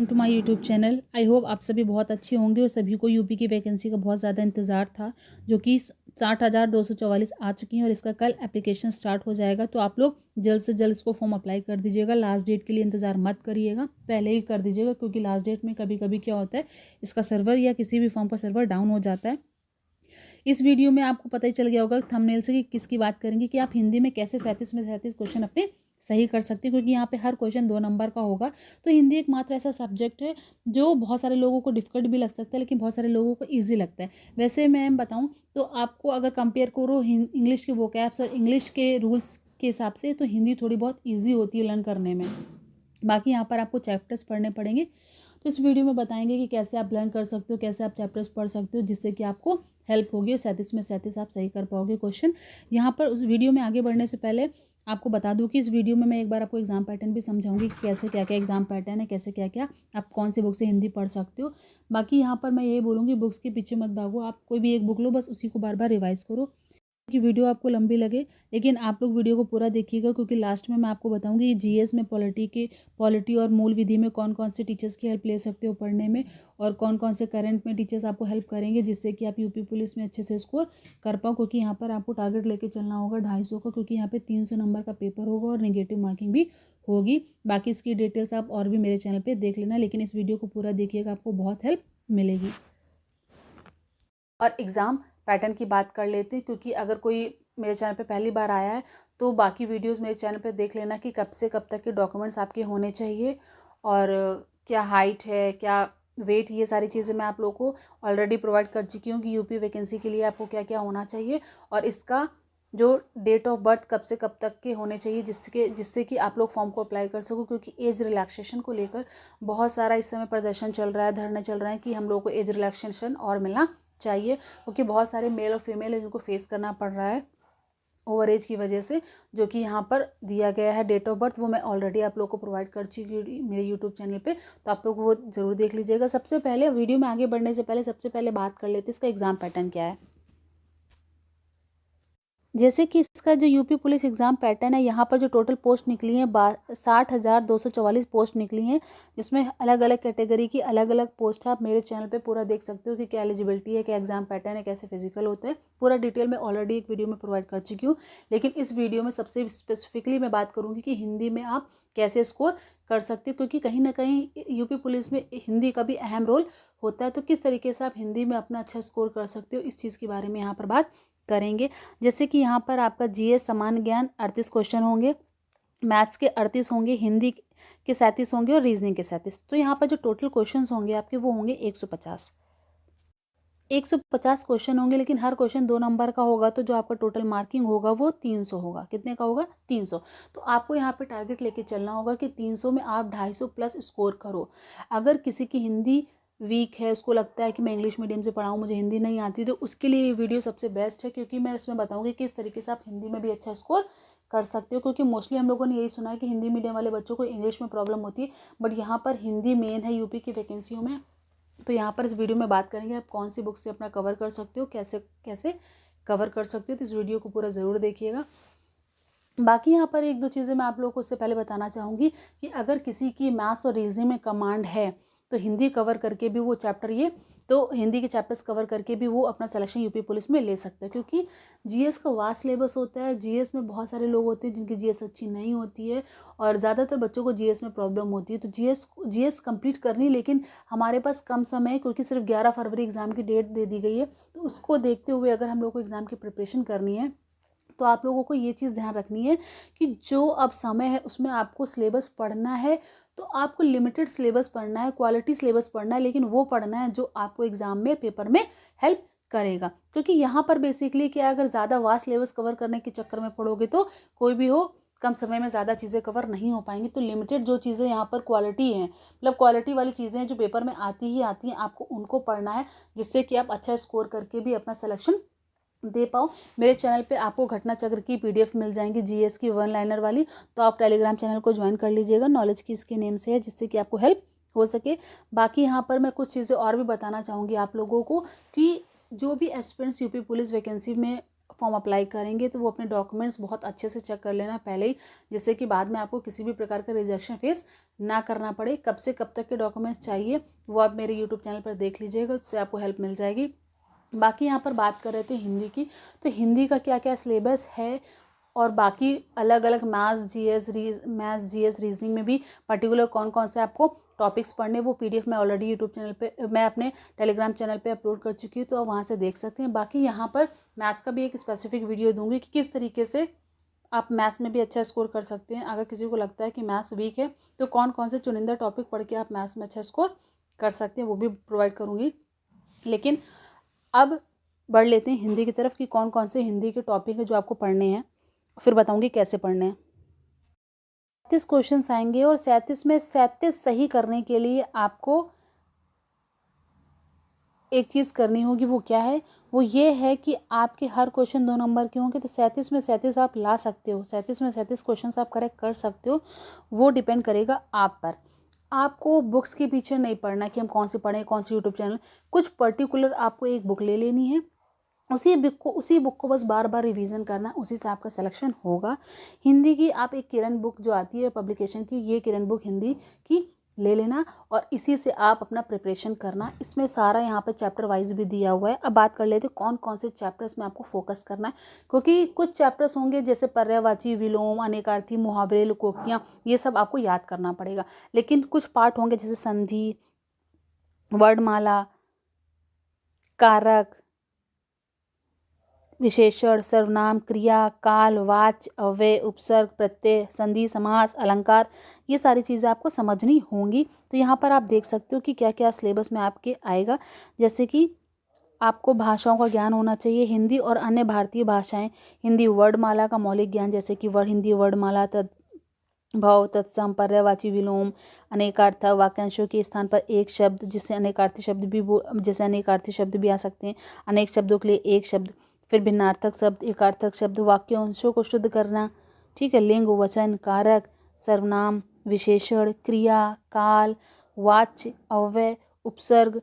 To my YouTube channel. I hope आप सभी बहुत अच्छे होंगे और सभी को यूपी की वैकेंसी का बहुत ज़्यादा इंतज़ार था, जो कि 60,244 आ चुकी हैं और इसका कल एप्लीकेशन स्टार्ट हो जाएगा। तो आप लोग जल्द से जल्द इसको फॉर्म अप्लाई कर दीजिएगा। लास्ट डेट के लिए इंतज़ार मत करिएगा, पहले ही कर दीजिएगा, क्योंकि लास्ट डेट में कभी कभी क्या होता है, इसका सर्वर या किसी भी फॉर्म का सर्वर डाउन हो जाता है। इस वीडियो में आपको पता ही चल गया होगा थंबनेल से कि किसकी बात करेंगे, कि आप हिंदी में कैसे 37 में 37 क्वेश्चन अपने सही कर सकते हैं, क्योंकि यहाँ पे हर क्वेश्चन 2 नंबर का होगा। तो हिंदी एक मात्र ऐसा सब्जेक्ट है जो बहुत सारे लोगों को डिफिकल्ट भी लग सकता है, लेकिन बहुत सारे लोगों को ईजी लगता है। वैसे मैं बताऊँ तो आपको अगर कंपेयर करो इंग्लिश के वोकैब्स और इंग्लिश के रूल्स के हिसाब से, तो हिंदी थोड़ी बहुत ईजी होती है लर्न करने में। बाकी यहाँ पर आपको चैप्टर्स पढ़ने पड़ेंगे। तो इस वीडियो में बताएंगे कि कैसे आप लर्न कर सकते हो, कैसे आप चैप्टर्स पढ़ सकते हो, जिससे कि आपको हेल्प होगी और 37 में 37 आप सही कर पाओगे क्वेश्चन। यहाँ पर उस वीडियो में आगे बढ़ने से पहले आपको बता दूं कि इस वीडियो में मैं एक बार आपको एग्जाम पैटर्न भी समझाऊंगी कि कैसे क्या क्या एग्जाम पैटर्न है, कैसे क्या क्या आप कौन सी बुक से हिंदी पढ़ सकते हो। बाकी यहाँ पर मैं यही बोलूँगी, बुक्स के पीछे मत भागो, आप कोई भी एक बुक लो, बस उसी को बार बार रिवाइज करो। कि वीडियो आपको लंबी लगे, लेकिन आप लोग वीडियो को पूरा देखिएगा, क्योंकि लास्ट में मैं आपको बताऊंगी कि जीएस में पॉलिटी और मूल विधि में कौन कौन से टीचर्स की हेल्प ले सकते हो पढ़ने में, और कौन कौन से करंट में टीचर्स आपको हेल्प करेंगे, जिससे कि आप यूपी पुलिस में अच्छे से स्कोर कर पाओ। क्योंकि यहाँ पर आपको टारगेट लेके चलना होगा 250 का, क्योंकि यहाँ पे 300 नंबर का पेपर होगा और निगेटिव मार्किंग भी होगी। बाकी इसकी डिटेल्स आप और भी मेरे चैनल पर देख लेना, लेकिन इस वीडियो को पूरा देखिएगा, आपको बहुत हेल्प मिलेगी। और एग्ज़ाम पैटर्न की बात कर लेते हैं, क्योंकि अगर कोई मेरे चैनल पे पहली बार आया है तो बाकी वीडियोस मेरे चैनल पे देख लेना कि कब से कब तक के डॉक्यूमेंट्स आपके होने चाहिए, और क्या हाइट है, क्या वेट, ये सारी चीज़ें मैं आप लोगों को ऑलरेडी प्रोवाइड कर चुकी हूँ कि यूपी वैकेंसी के लिए आपको क्या क्या होना चाहिए, और इसका जो डेट ऑफ बर्थ कब से कब तक के होने चाहिए, जिससे कि आप लोग फॉर्म को अप्लाई कर सको। क्योंकि एज रिलैक्सेशन को लेकर बहुत सारा इस समय प्रदर्शन चल रहा है, धरने चल रहे हैं कि हम लोग को एज रिलैक्सेशन और मिलना चाहिए, क्योंकि बहुत सारे मेल और फीमेल है जिनको फेस करना पड़ रहा है ओवर एज की वजह से। जो कि यहाँ पर दिया गया है डेट ऑफ बर्थ, वो मैं ऑलरेडी आप लोग को प्रोवाइड कर चुकी हूँ मेरे यूट्यूब चैनल पे, तो आप लोग वो ज़रूर देख लीजिएगा। सबसे पहले वीडियो में आगे बढ़ने से पहले सबसे पहले बात कर लेते हैं इसका एग्जाम पैटर्न क्या है। जैसे कि इसका जो यूपी पुलिस एग्ज़ाम पैटर्न है, यहाँ पर जो टोटल पोस्ट निकली हैं 60,244 पोस्ट निकली हैं, जिसमें अलग अलग कैटेगरी की अलग अलग पोस्ट है। आप मेरे चैनल पे पूरा देख सकते हो कि क्या एलिजिबिलिटी है, क्या एग्जाम पैटर्न है, कैसे फिजिकल होता है, पूरा डिटेल में ऑलरेडी एक वीडियो में प्रोवाइड कर चुकी हूँ। लेकिन इस वीडियो में सबसे स्पेसिफिकली मैं बात करूँगी कि हिंदी में आप कैसे स्कोर कर सकते हो, क्योंकि कहीं ना कहीं यूपी पुलिस में हिंदी का भी अहम रोल होता है। तो किस तरीके से आप हिंदी में अपना अच्छा स्कोर कर सकते हो, इस चीज़ के बारे में यहाँ पर बात करेंगे। जैसे कि यहाँ पर आपका जीएस सामान्य ज्ञान 38 क्वेश्चन होंगे, मैथ्स के 38 होंगे, हिंदी के 37 होंगे और रीजनिंग के 37। तो यहाँ पर जो टोटल क्वेश्चंस होंगे आपके वो होंगे 150 क्वेश्चन होंगे, लेकिन हर क्वेश्चन 2 नंबर का होगा, तो जो आपका टोटल मार्किंग होगा वो 300 होगा। कितने का होगा? 300। तो आपको यहाँ पे टारगेट लेके चलना होगा कि 300 में आप 250 प्लस स्कोर करो। अगर किसी की हिंदी वीक है, उसको लगता है कि मैं इंग्लिश मीडियम से पढ़ा हूँ, मुझे हिंदी नहीं आती, तो उसके लिए ये वीडियो सबसे बेस्ट है, क्योंकि मैं इसमें बताऊँगी कि किस तरीके से आप हिंदी में भी अच्छा स्कोर कर सकते हो। क्योंकि मोस्टली हम लोगों ने यही सुना है कि हिंदी मीडियम वाले बच्चों को इंग्लिश में प्रॉब्लम होती है, बट यहाँ पर हिंदी मेन है यूपी की वैकेंसियों में। तो यहाँ पर इस वीडियो में बात करेंगे आप कौन सी बुक से अपना कवर कर सकते हो, कैसे कैसे कवर कर सकते हो। तो इस वीडियो को पूरा ज़रूर देखिएगा। बाकी यहाँ पर एक दो चीज़ें मैं आप लोगों को उससे पहले बताना चाहूँगी कि अगर किसी की मैथ्स और रीजनिंग में कमांड है, तो हिंदी कवर करके भी वो चैप्टर तो हिंदी के चैप्टर्स कवर करके भी वो अपना सिलेक्शन यूपी पुलिस में ले सकता है। क्योंकि जीएस का वास्ट सिलेबस होता है, जीएस में बहुत सारे लोग होते हैं जिनकी जीएस अच्छी नहीं होती है, और ज़्यादातर बच्चों को जीएस में प्रॉब्लम होती है। तो जीएस कंप्लीट करनी, लेकिन हमारे पास कम समय है, क्योंकि सिर्फ 11 फरवरी एग्ज़ाम की डेट दे दी गई है। तो उसको देखते हुए अगर हम लोग को एग्ज़ाम की प्रिपरेशन करनी है, तो आप लोगों को ये चीज़ ध्यान रखनी है कि जो अब समय है उसमें आपको सिलेबस पढ़ना है, तो आपको लिमिटेड सिलेबस पढ़ना है, क्वालिटी सिलेबस पढ़ना है, लेकिन वो पढ़ना है जो आपको एग्जाम में पेपर में हेल्प करेगा। क्योंकि यहाँ पर बेसिकली क्या है, अगर ज़्यादा वास्ट सिलेबस कवर करने के चक्कर में पढ़ोगे तो कोई भी हो कम समय में ज़्यादा चीज़ें कवर नहीं हो पाएंगी। तो लिमिटेड जो चीज़ें यहाँ पर क्वालिटी हैं, मतलब क्वालिटी वाली चीज़ें जो पेपर में आती ही आती हैं, आपको उनको पढ़ना है, जिससे कि आप अच्छा स्कोर करके भी अपना सिलेक्शन दे पाओ। मेरे चैनल पे आपको घटना चक्र की पीडीएफ मिल जाएंगी, जीएस की 1 लाइनर वाली, तो आप टेलीग्राम चैनल को ज्वाइन कर लीजिएगा। नॉलेज की इसके नेम से है, जिससे कि आपको हेल्प हो सके। बाकी यहाँ पर मैं कुछ चीज़ें और भी बताना चाहूँगी आप लोगों को कि जो भी एस्पिरेंट्स यूपी पुलिस वैकेंसी में फॉर्म अप्लाई करेंगे, तो वो अपने डॉक्यूमेंट्स बहुत अच्छे से चेक कर लेना पहले ही, जिससे कि बाद में आपको किसी भी प्रकार का रिजेक्शन फेस ना करना पड़े, कब से कब तक के डॉक्यूमेंट्स चाहिए वो आप मेरे यूट्यूब चैनल पर देख लीजिएगा, उससे आपको हेल्प मिल जाएगी। बाकी यहाँ पर बात कर रहे थे हिंदी की, तो हिंदी का क्या क्या सिलेबस है और बाकी अलग अलग मैथ्स जीएस रीजनिंग में भी पर्टिकुलर कौन कौन से आपको टॉपिक्स पढ़ने, वो पीडीएफ मैं ऑलरेडी यूट्यूब चैनल पे, मैं अपने टेलीग्राम चैनल पे अपलोड कर चुकी हूँ, तो आप वहाँ से देख सकते हैं। बाकी यहाँ पर मैथ्स का भी एक स्पेसिफिक वीडियो दूंगी कि किस तरीके से आप मैथ्स में भी अच्छा स्कोर कर सकते हैं। अगर किसी को लगता है कि मैथ्स वीक है तो कौन कौन से चुनिंदा टॉपिक पढ़ के आप मैथ्स में अच्छा स्कोर कर सकते हैं, वो भी प्रोवाइड करूँगी। लेकिन अब बढ़ लेते हैं हिंदी की तरफ कि कौन कौन से हिंदी के टॉपिक है जो आपको पढ़ने हैं, फिर बताऊंगी कैसे पढ़ने हैं। 37 क्वेश्चन आएंगे और 37 में 37 सही करने के लिए आपको एक चीज़ करनी होगी, वो क्या है, वो ये है कि आपके हर क्वेश्चन 2 नंबर के होंगे, तो 37 में 37 आप ला सकते हो, 37 में 37 क्वेश्चन आप करेक्ट कर सकते हो, वो डिपेंड करेगा आप पर। आपको बुक्स के पीछे नहीं पढ़ना कि हम कौन सी पढ़ें, कौन सी यूट्यूब चैनल, कुछ पर्टिकुलर आपको एक बुक ले लेनी है, उसी बुक को बस बार बार रिवीजन करना, उसी से आपका सिलेक्शन होगा। हिंदी की आप एक किरण बुक जो आती है पब्लिकेशन की, ये किरण बुक हिंदी की ले लेना और इसी से आप अपना प्रिपरेशन करना। इसमें सारा यहाँ पे चैप्टर वाइज भी दिया हुआ है। अब बात कर लेते हैं कौन कौन से चैप्टर्स में आपको फोकस करना है, क्योंकि कुछ चैप्टर्स होंगे जैसे पर्यायवाची, विलोम, अनेकार्थी, मुहावरे, लोकोक्तियाँ, ये सब आपको याद करना पड़ेगा। लेकिन कुछ पार्ट होंगे जैसे संधि, वर्णमाला, कारक, विशेषण, सर्वनाम, क्रिया, काल, वाच्य, अव्यय, उपसर्ग, प्रत्यय, संधि, समास, अलंकार, ये सारी चीज़ें आपको समझनी होंगी। तो यहाँ पर आप देख सकते हो कि क्या क्या सिलेबस में आपके आएगा। जैसे कि आपको भाषाओं का ज्ञान होना चाहिए, हिंदी और अन्य भारतीय भाषाएं, हिंदी वर्णमाला का मौलिक ज्ञान, जैसे कि हिंदी वर्णमाला, तद्भव, तत्सम, पर्यायवाची, विलोम, अनेकार्थ, वाक्यांशों के स्थान पर एक शब्द, जिससे अनेकार्थी शब्द भी जैसे अनेकार्थी शब्द भी आ सकते हैं, अनेक शब्दों के लिए एक शब्द, फिर भिन्नार्थक शब्द, एकार्थक शब्द, वाक्यांशों को शुद्ध करना, ठीक है, लिंग, वचन, कारक, सर्वनाम, विशेषण, क्रिया, काल, वाच्य, अव्यय, उपसर्ग,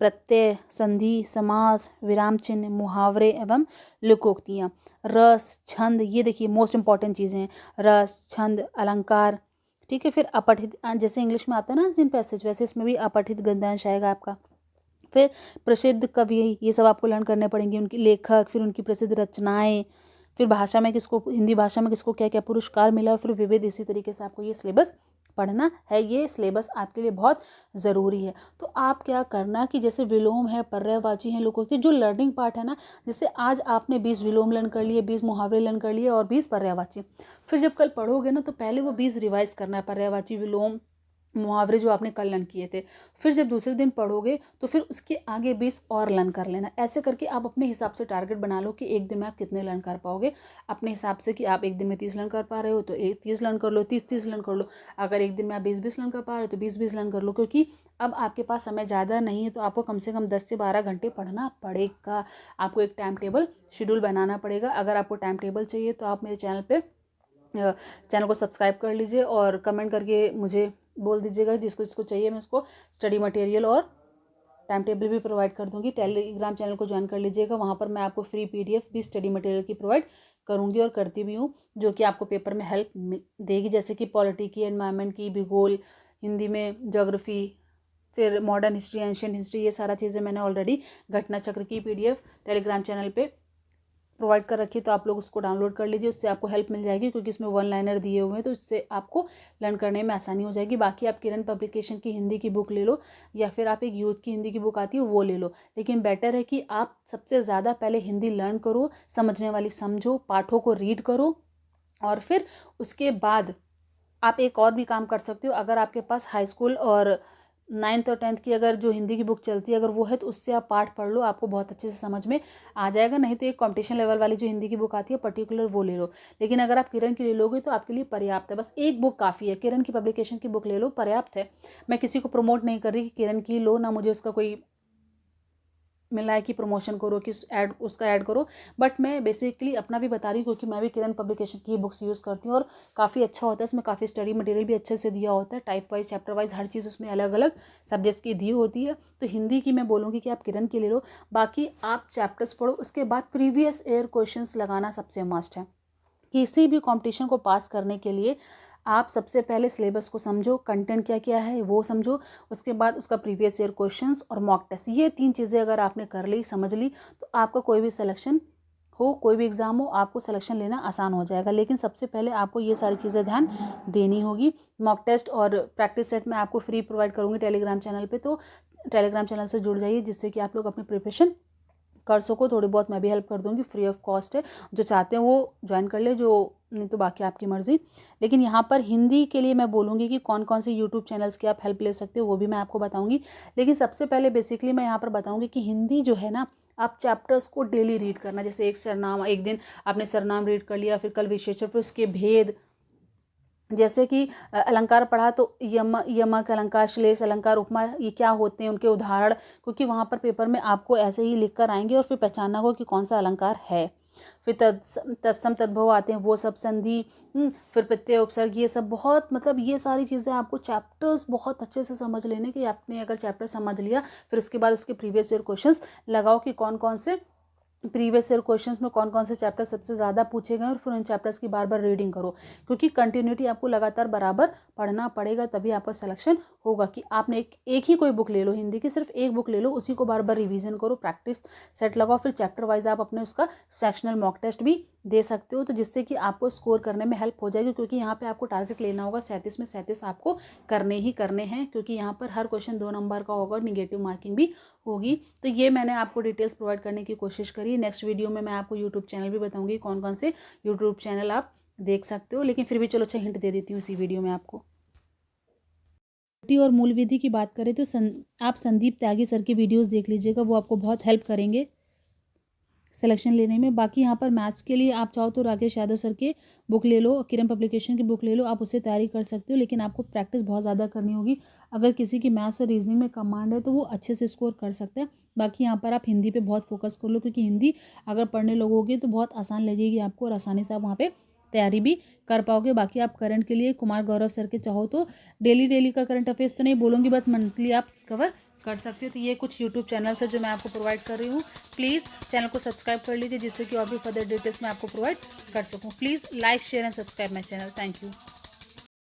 प्रत्यय, संधि, समास, विराम चिन्ह, मुहावरे एवं लोकोक्तियाँ, रस, छंद, ये देखिए मोस्ट इंपॉर्टेंट चीज़ें हैं, रस, छंद, अलंकार, ठीक है। फिर अपठित, जैसे इंग्लिश में आता है ना जिन पैसेज, वैसे इसमें भी अपठित गद्यांश आएगा आपका। फिर प्रसिद्ध कवि, ये सब आपको लर्न करने पड़ेंगे, उनके लेखक, फिर उनकी प्रसिद्ध रचनाएं, फिर भाषा में किसको, हिंदी भाषा में किसको क्या क्या पुरस्कार मिला, फिर विविध, इसी तरीके से आपको ये सिलेबस पढ़ना है। ये सिलेबस आपके लिए बहुत ज़रूरी है। तो आप क्या करना कि जैसे विलोम है, पर्यायवाची है, लोकोक्ति, जो लर्निंग पार्ट है ना, जैसे आज आपने 20 विलोम लर्न कर लिए, 20 मुहावरे लर्न कर लिए और 20 पर्यायवाची, फिर जब कल पढ़ोगे ना तो पहले वो 20 रिवाइज करना है, पर्यायवाची, विलोम, मुहावरे जो आपने कल लर्न किए थे। फिर जब दूसरे दिन पढ़ोगे तो फिर उसके आगे 20 और लर्न कर लेना। ऐसे करके आप अपने हिसाब से टारगेट बना लो कि एक दिन में आप कितने लर्न कर पाओगे, अपने हिसाब से कि आप एक दिन में 30 लर्न कर पा रहे हो तो 30 लर्न कर लो, 30 लर्न कर लो। अगर एक दिन में आप 20 लर्न कर पा रहे हो तो 20 लर्न कर लो, क्योंकि अब आपके पास समय ज़्यादा नहीं है, तो आपको कम से कम 10 से 12 घंटे पढ़ना पड़ेगा। आपको एक टाइम टेबल शेड्यूल बनाना पड़ेगा। अगर आपको टाइम टेबल चाहिए तो आप मेरे चैनल को सब्सक्राइब कर लीजिए और कमेंट करके मुझे बोल दीजिएगा जिसको जिसको चाहिए, मैं उसको स्टडी मटेरियल और टाइम टेबल भी प्रोवाइड कर दूंगी। टेलीग्राम चैनल को ज्वाइन कर लीजिएगा, वहाँ पर मैं आपको फ्री पीडीएफ भी स्टडी मटेरियल की प्रोवाइड करूँगी और करती भी हूँ, जो कि आपको पेपर में हेल्प देगी, जैसे कि पॉलिटी की, एनवायरनमेंट की, भूगोल, हिंदी में ज्योग्राफी, फिर मॉडर्न हिस्ट्री, एंशियंट हिस्ट्री, ये सारा चीज़ें मैंने ऑलरेडी घटना चक्र की पीडीएफ टेलीग्राम चैनल पे प्रोवाइड कर रखी है, तो आप लोग उसको डाउनलोड कर लीजिए, उससे आपको हेल्प मिल जाएगी, क्योंकि इसमें 1 लाइनर दिए हुए हैं, तो इससे आपको लर्न करने में आसानी हो जाएगी। बाकी आप किरण पब्लिकेशन की हिंदी की बुक ले लो या फिर आप एक यूथ की हिंदी की बुक आती है वो ले लो, लेकिन बेटर है कि आप सबसे ज़्यादा पहले हिंदी लर्न करो, समझने वाली समझो, पाठों को रीड करो, और फिर उसके बाद आप एक और भी काम कर सकते हो। अगर आपके पास हाई स्कूल और 9th और 10th की अगर जो हिंदी की बुक चलती है अगर वो है, तो उससे आप पाठ पढ़ लो, आपको बहुत अच्छे से समझ में आ जाएगा। नहीं तो एक कंपटीशन लेवल वाली जो हिंदी की बुक आती है पर्टिकुलर वो ले लो, लेकिन अगर आप किरण की ले लोगे तो आपके लिए पर्याप्त है, बस एक बुक काफ़ी है, किरण की पब्लिकेशन की बुक ले लो, पर्याप्त है। मैं किसी को प्रमोट नहीं कर रही कि किरण की लो, ना मुझे उसका कोई मिला है कि प्रमोशन करो कि उसका ऐड करो, बट मैं बेसिकली अपना भी बता रही हूँ, क्योंकि मैं भी किरण पब्लिकेशन की बुक्स यूज़ करती हूँ और काफ़ी अच्छा होता है। उसमें काफ़ी स्टडी मटेरियल भी अच्छे से दिया होता है, टाइप वाइज, चैप्टर वाइज, हर चीज़ उसमें अलग अलग सब्जेक्ट्स की दी होती है। तो हिंदी की मैं बोलूँगी कि आप किरण की ले लो, बाकी आप चैप्टर्स पढ़ो, उसके बाद प्रीवियस ईयर क्वेश्चन लगाना सबसे मस्ट है। किसी भी कॉम्पिटिशन को पास करने के लिए आप सबसे पहले सिलेबस को समझो, कंटेंट क्या क्या है वो समझो, उसके बाद उसका प्रीवियस ईयर क्वेश्चंस और मॉक टेस्ट, ये 3 चीज़ें अगर आपने कर ली, समझ ली, तो आपका कोई भी सिलेक्शन हो, कोई भी एग्ज़ाम हो, आपको सिलेक्शन लेना आसान हो जाएगा। लेकिन सबसे पहले आपको ये सारी चीज़ें ध्यान देनी होगी। मॉक टेस्ट और प्रैक्टिस सेट मैं आपको फ्री प्रोवाइड करूँगी टेलीग्राम चैनल पे, तो टेलीग्राम चैनल से जुड़ जाइए, जिससे कि आप लोग अपनी प्रिपरेशन कर सको। थोड़ी बहुत मैं भी हेल्प कर दूँगी, फ्री ऑफ कॉस्ट है। जो चाहते हैं वो ज्वाइन कर ले, जो नहीं तो बाकी आपकी मर्ज़ी। लेकिन यहाँ पर हिंदी के लिए मैं बोलूँगी कि कौन कौन से यूट्यूब चैनल्स की आप हेल्प ले सकते हो, वो भी मैं आपको बताऊँगी। लेकिन सबसे पहले बेसिकली मैं यहाँ पर बताऊँगी कि हिंदी जो है ना, आप चैप्टर्स को डेली रीड करना। जैसे एक सरनामा, एक दिन आपने सरनाम रीड कर लिया, फिर कल विशेषण, फिर उसके भेद। जैसे कि अलंकार पढ़ा तो यमक अलंकार, श्लेष अलंकार, उपमा, ये क्या होते हैं, उनके उदाहरण, क्योंकि वहाँ पर पेपर में आपको ऐसे ही लिख कर आएंगे और फिर पहचानना होगा कि कौन सा अलंकार है। फिर तत्सम तद्भव आते हैं, वो सब, संधि, फिर प्रत्यय उपसर्ग, ये सब बहुत, मतलब ये सारी चीज़ें आपको चैप्टर्स बहुत अच्छे से समझ लेने कि आपने अगर चैप्टर समझ लिया, फिर उसके बाद उसके प्रीवियस ईयर क्वेश्चंस लगाओ कि कौन कौन से प्रीवियस ईयर क्वेश्चंस में कौन कौन से चैप्टर सबसे ज़्यादा पूछे गए, और फिर उन चैप्टर्स की बार बार रीडिंग करो, क्योंकि कंटिन्यूटी आपको लगातार बराबर पढ़ना पड़ेगा, तभी आपका सिलेक्शन होगा। कि आपने एक ही कोई बुक ले लो, हिंदी की सिर्फ एक बुक ले लो, उसी को बार बार रिवीजन करो, प्रैक्टिस सेट लगाओ, फिर चैप्टर वाइज आप अपने उसका सेक्शनल मॉक टेस्ट भी दे सकते हो, तो जिससे कि आपको स्कोर करने में हेल्प हो जाएगी। क्योंकि यहाँ पे आपको टारगेट लेना होगा 37 में 37 आपको करने ही करने हैं, क्योंकि यहाँ पर हर क्वेश्चन 2 नंबर का होगा और निगेटिव मार्किंग भी होगी। तो ये मैंने आपको डिटेल्स प्रोवाइड करने की कोशिश करी। नेक्स्ट वीडियो में मैं आपको यूट्यूब चैनल भी बताऊंगी, कौन कौन से यूट्यूब चैनल आप देख सकते हो। लेकिन फिर भी चलो अच्छा हिंट दे देती हूँ इसी वीडियो में आपको। और मूल विधि की बात करें तो आप संदीप त्यागी सर के वीडियोस देख लीजिएगा, वो आपको बहुत हेल्प करेंगे सिलेक्शन लेने में। बाकी यहाँ पर मैथ्स के लिए आप चाहो तो राकेश यादव सर के बुक ले लो, किरण पब्लिकेशन की बुक ले लो, आप उससे तैयारी कर सकते हो। लेकिन आपको प्रैक्टिस बहुत ज़्यादा करनी होगी। अगर किसी की मैथ्स और रीजनिंग में कमांड है तो वो अच्छे से स्कोर कर सकता है। बाकी यहाँ पर आप हिंदी पे बहुत फोकस कर लो, क्योंकि हिंदी अगर पढ़ने लगोगे तो बहुत आसान लगेगी आपको, और आसानी से आप वहाँ पर तैयारी भी कर पाओगे। बाकी आप करंट के लिए कुमार गौरव सर के चाहो तो डेली का करंट अफेयर्स तो नहीं बोलूँगी, बट मंथली आप कवर कर सकते हो। तो ये कुछ यूट्यूब चैनल्स है जो मैं आपको प्रोवाइड कर रही हूँ। प्लीज़ चैनल को सब्सक्राइब कर लीजिए, जिससे कि और भी फर्दर डिटेल्स मैं आपको प्रोवाइड कर सकूँ। Please like share and subscribe my channel. Thank you.